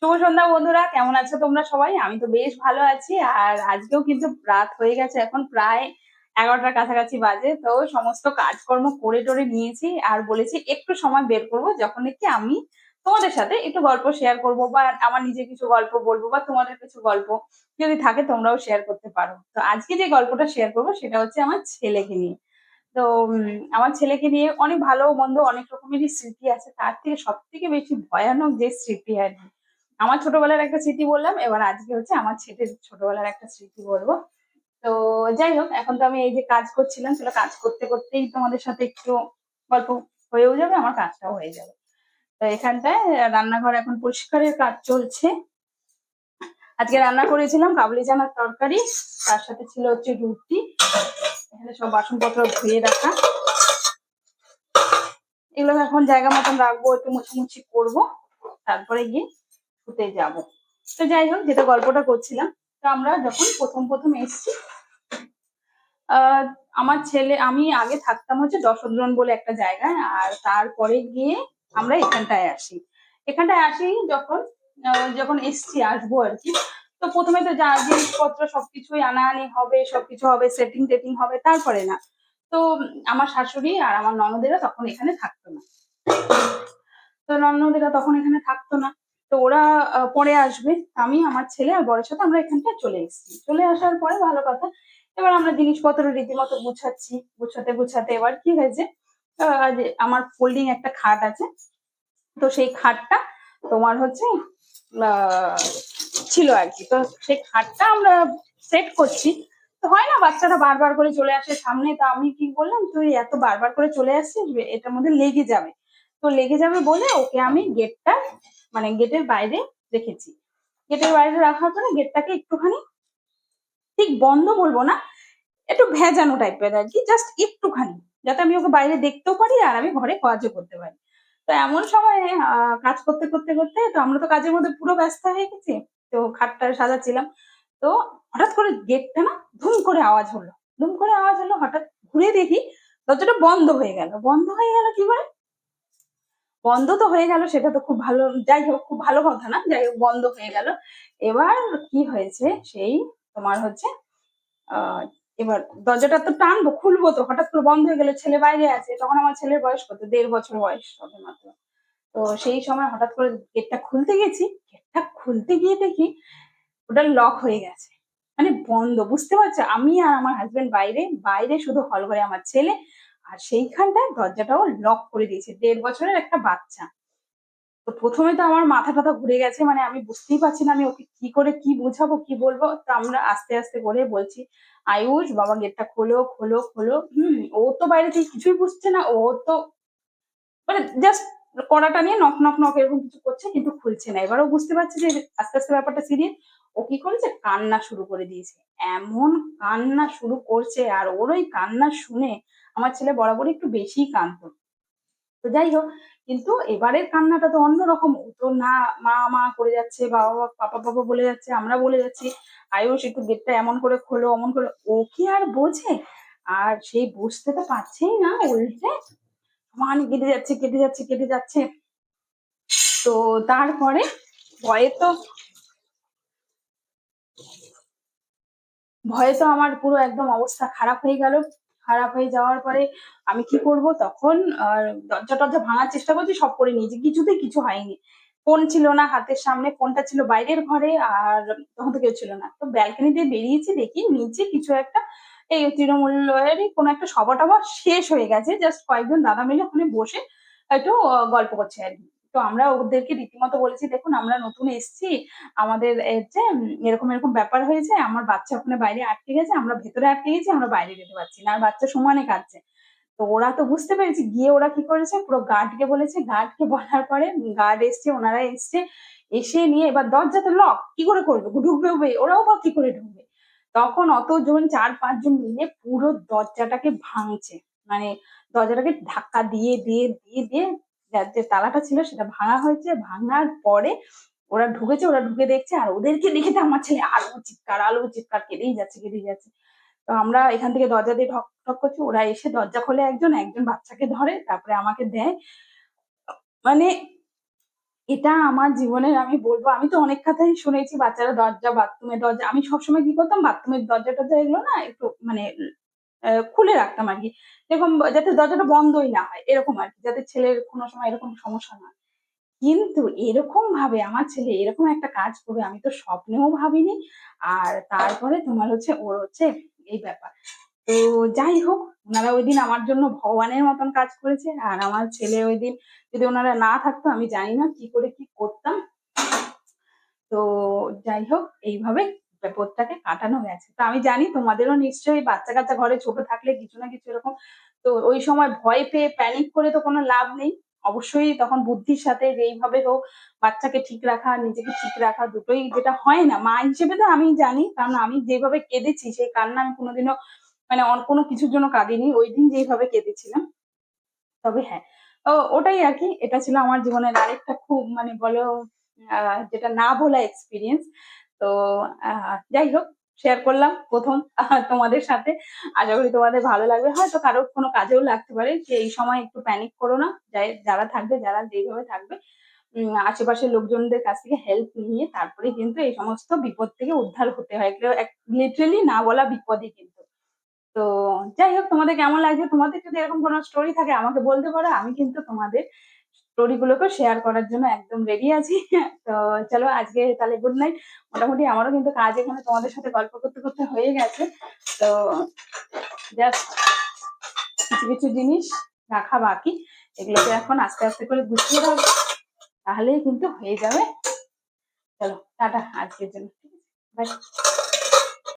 শুভ সন্ধ্যা বন্ধুরা, কেমন আছো তোমরা সবাই? আমি তো বেশ ভালো আছি। আর আজকেও কিন্তু রাত হয়ে গেছে, এখন প্রায় 11টার কাছাকাছি বাজে। তো সমস্ত কাজকর্ম করে টরে নিয়েছি আর বলেছি একটু সময় বের করব, যখন নাকি আমি তোমাদের সাথে একটু গল্প শেয়ার করব, বা আমার নিজে কিছু গল্প বলবো, বা তোমাদের কিছু গল্প যদি থাকে তোমরাও শেয়ার করতে পারো। তো আজকে যে গল্পটা শেয়ার করবো সেটা হচ্ছে আমার ছেলেকে নিয়ে। তো আমার ছেলেকে নিয়ে অনেক ভালো মন্দ অনেক রকমেরই স্মৃতি আছে, তার থেকে সব থেকে বেশি ভয়ানক যে স্মৃতি আর কি, আমার ছোটবেলার একটা স্মৃতি বললাম, এবার আজকে হচ্ছে আমার ছেলের ছোটবেলার একটা স্মৃতি বলবো। তো যাই হোক, এখন তো আমি এই যে কাজ করছিলাম, সেটা কাজ করতে করতেই তোমাদের সাথে একটু গল্প হয়েও যাবে, আমার কাজটাও হয়ে যাবে। তো এখানটায় রান্নাঘর এখন পরিষ্কারের কাজ চলছে। আজকে রান্না করেছিলাম কাবলি চানার তরকারি, তার সাথে ছিল হচ্ছে রুটি। এখানে সব বাসনপত্র ধুয়ে রাখা, এগুলো এখন জায়গা মতন রাখবো, একটু মুছামুছি করবো, তারপরে গিয়ে শুতে যাব। তো যাই হোক, যেটা গল্পটা করছিলাম, তো আমরা যখন প্রথম প্রথম এসেছি, আহ আমার ছেলে আমি আগে থাকতাম হচ্ছে দশদ্রন বলে একটা জায়গায়, আর তারপরে গিয়ে আমরা এখানটায় আসি যখন যখন এসছি আসবো আর কি। তো প্রথমে তো যা জিনিসপত্র সবকিছুই আনাআনি হবে, সবকিছু হবে, সেটিং টেটিং হবে, তারপরে না। তো আমার শাশুড়ি আর আমার ননদেরা তখন এখানে থাকতো না। তো ননদেরা তখন এখানে থাকতো না। তো ওরা পরে আসবে। আমি আমার ছেলে আর বরের সাথে আমরা এখানটা চলে এসেছি। চলে আসার পরে ভালো কথা, এবার আমরা জিনিসপত্র রীতিমতো গুছাচ্ছি। গুছাতে গুছাতে এবার কি হয়েছে, যে আমার ফোল্ডিং একটা খাট আছে, তো সেই খাটটা তোমার হচ্ছে আহ ছিল আর কি। তো সেই খাটটা আমরা সেট করছি। তো হয় না, বাচ্চাটা বারবার করে চলে আসে সামনে, তো আমি কি বললাম, তুই এত বারবার করে চলে আসছিস, এটার মধ্যে লেগে যাবে। তো লেগে যাবে বলে ওকে আমি গেটটা, মানে গেটের বাইরে রেখেছি। গেটের বাইরে রাখার পরে গেটটাকে একটুখানি, ঠিক বন্ধ বলবো না, একটু ভেজানো টাইপের আর কি, জাস্ট একটুখানি, যাতে আমি ওকে বাইরে দেখতেও পারি আর আমি ঘরে কাজও করতে পারি। তো এমন সময় কাজ করতে করতে করতে, তো আমরা তো কাজের মধ্যে পুরো ব্যস্ত হয়ে গেছি। তো খাটটা সাজাচ্ছিলাম, তো হঠাৎ করে গেটটা না ধুম করে আওয়াজ হলো। ধুম করে আওয়াজ হলো, হঠাৎ ঘুরে দেখি দরজাটা বন্ধ হয়ে গেল। বন্ধ হয়ে গেল কি করে? বন্ধ তো হয়ে গেল, সেটা তো খুব ভালো, যাই হোক খুব ভালো কথা না, যাই হোক বন্ধ হয়ে গেল। এবার কি হয়েছে, সেই তোমার হচ্ছে আহ এবার দরজাটা তো টানবো, খুলবো, তো হঠাৎ করে বন্ধ হয়ে গেল, ছেলে বাইরে আছে। তখন আমার ছেলের বয়স কত, 1.5 বছর বয়স সবে মাত্র। তো সেই সময় হঠাৎ করে গেটটা খুলতে গেছি, গেটটা খুলতে গিয়ে দেখি ওটা লক হয়ে গেছে, মানে বন্ধ। বুঝতে পারছো, আমি আর আমার হাজবেন্ড বাইরে, বাইরে শুধু হল ঘরে আমার ছেলে, আর সেইখানটায় দরজাটাও লক করে দিয়েছে, 1.5 বছরের একটা বাচ্চা। তো প্রথমে তো আমার মাথা টাথা ঘুরে গেছে, মানে আমি বুঝতেই পারছি না আমি ওকে কি করে কি বোঝাবো, কি বলবো। তো আমরা আস্তে আস্তে করে বলছি, আয়ুষ বাবা গেটটা খোলো খোলো খোলো। ও তো বাইরে থেকে কিছুই বুঝছে না, ও তো মানে জাস্ট কড়াটা নিয়ে নক নক নক এরকম কিছু করছে, কিন্তু খুলছে না। এবারও বুঝতে পারছে যে আস্তে আস্তে ব্যাপারটা সিরিয়াস। ও কি করেছে, কান্না শুরু করে দিয়েছে। এমন কান্না শুরু করছে, আর ওর ওই কান্না শুনে আমার ছেলে বরাবরই একটু বেশি কাঁদতো। তো যাই হোক, কিন্তু এবারের কান্নাটা তো অন্যরকম। ও তো না মা মা করে যাচ্ছে, বাবা পাপা পাপা বলে যাচ্ছে, আমরা বলে যাচ্ছি আয়ুষ একটু গেটটা এমন করে খোলো অমন করে। ও কি আর বোঝে, আর সেই বুঝতে তো পারছেই না, উল্টে মানে কেটে যাচ্ছে কেটে যাচ্ছে কেটে যাচ্ছে। তো তারপরে ভয়ে তো ভয়ে তো আমার পুরো একদম অবস্থা খারাপ হয়ে গেল। খারাপ হয়ে যাওয়ার পরে আমি কি করব তখন, দরজা টরজা ভাঙার চেষ্টা করছি, সব করে নিয়েছি, কিছুতেই কিছু হয়নি। ফোন ছিল না হাতের সামনে, ফোনটা ছিল বাইরের ঘরে, আর তখন তো কেউ ছিল না। তো ব্যালকনি দিয়ে বেরিয়েছি, দেখি নিচে কিছু একটা, এই তৃণমূলেরই কোনো একটা সভা টভা শেষ হয়ে গেছে, জাস্ট কয়েকজন দাদা মিলে ওখানে বসে একটু গল্প করছে আর কি। তো আমরা ওদেরকে রীতিমতো বলেছি, দেখুন আমরা নতুন এসেছি, আমাদের হচ্ছে এরকম এরকম ব্যাপার হয়েছে, আমার বাচ্চা ওখানে বাইরে আটকে গেছে, আমরা ভেতরে আটকে গেছি, আমরা বাইরে যেতে পারছি না, আর বাচ্চা সমানে কাঁদছে। তো ওরা তো বুঝতে পেরেছে, গিয়ে ওরা কি করেছে, পুরো গার্ডকে বলেছে। গার্ডকে বলার পরে গার্ড এসছে, ওনারা এসছে, এসে নিয়ে এবার দরজা তো লক, কি করে করবে, ঢুকবে ওরাও বা কি করে ঢুকবে। তখন অতজন 4-5 জন মিলে পুরো দরজাটাকে ভাঙছে, মানে দরজাটাকে ধাক্কা দিয়ে দিয়ে দিয়ে দিয়ে যে তালাটা ছিল সেটা ভাঙা হয়েছে। ভাঙার পরে ওরা ঢুকেছে, ওরা ঢুকে দেখছে, আর ওদেরকে দেখে তো আমার ছেলে আলু চিৎকার কেঁদেই যাচ্ছে কেঁদেই যাচ্ছে। তো আমরা এখান থেকে দরজা দিয়ে ঠক ঠক করছি, ওরা এসে দরজা খোলে, একজন একজন বাচ্চাকে ধরে, তারপরে আমাকে দেয়। মানে এটা আমার জীবনের, আমি বলবো, আমি তো অনেক কথাই শুনেছি, বাচ্চারা দরজা, বাথরুমের দরজা, আমি সবসময় কি করতাম, বাথরুমের দরজা টরজা এগুলো না একটু মানে খুলে রাখতাম আর কি, এরকম যাতে দরজাটা বন্ধই না হয়, এরকম আর কি, যাতে ছেলের কোনো সময় এরকম সমস্যা না হয়। কিন্তু এরকম ভাবে আমার ছেলে এরকম একটা কাজ করবে আমি তো স্বপ্নেও ভাবিনি। আর তারপরে তোমার হচ্ছে ওর হচ্ছে এই ব্যাপার। তো যাই হোক, ওনারা ওই দিন আমার জন্য ভগবানের মতন কাজ করেছে। আর আমার ছেলে ওই দিন যদি ওনারা না থাকতো, আমি জানি না কি করে কি করতাম। তো যাই হোক, এইভাবে বিপদটাকে কাটানো গেছে। তো আমি জানি তোমাদেরও নিশ্চয়ই বাচ্চা কাচ্চা ঘরে ছোট থাকলে কিছু না কিছু এরকম, তো ওই সময় ভয় পেয়ে প্যানিক করে তো কোনো লাভ নেই। অবশ্যই তখন বুদ্ধির সাথে যেইভাবে হোক বাচ্চাকে ঠিক রাখা, নিজেকে ঠিক রাখা, দুটোই যেটা হয় না, মা হিসেবে তো আমি জানি, কারণ আমি যেভাবে কেঁদেছি সেই কান্না আমি কোনোদিনও মানে কোনো কিছুর জন্য কাঁদিনি, ওই দিন যেভাবে কেঁদেছিলাম। তবে হ্যাঁ, ওটাই আর কি, এটা ছিল আমার জীবনের আরেকটা খুব মানে বলো যেটা না ভোলা এক্সপিরিয়েন্স। তো যাই হোক, শেয়ার করলাম প্রথম তোমাদের সাথে। আশা করি তোমাদের ভালো লাগবে, হয়তো কারোর কোনো কাজেও লাগতে পারে, যে এই সময় একটু প্যানিক করো না, যারা থাকবে, যারা যেইভাবে থাকবে, আশেপাশের লোকজনদের কাছ থেকে হেল্প নিয়ে তারপরে কিন্তু এই সমস্ত বিপদ থেকে উদ্ধার হতে হয়, এগুলো লিটারেলি না বলা বিপদই কিন্তু। তো যাই হোক, তোমাদের কেমন লাগছে, তোমাদের যদি এরকম কোনো স্টোরি থাকে আমাকে বলতে পারো, আমি কিন্তু তোমাদের স্টোরি গুলোকে শেয়ার করার জন্য একদম রেডি আছি। তো চলো আজকে তাহলে গুড নাইট। মোটামুটি আমারও কিন্তু কাজ এখানে তোমাদের সাথে গল্প করতে করতে হয়ে গেছে। তো জাস্ট কিছু কিছু জিনিস রাখা বাকি, এগুলোকে এখন আস্তে আস্তে করে গুছিয়ে রাখবো, তাহলেই কিন্তু হয়ে যাবে। চলো টাটা আজকের জন্য, বাই।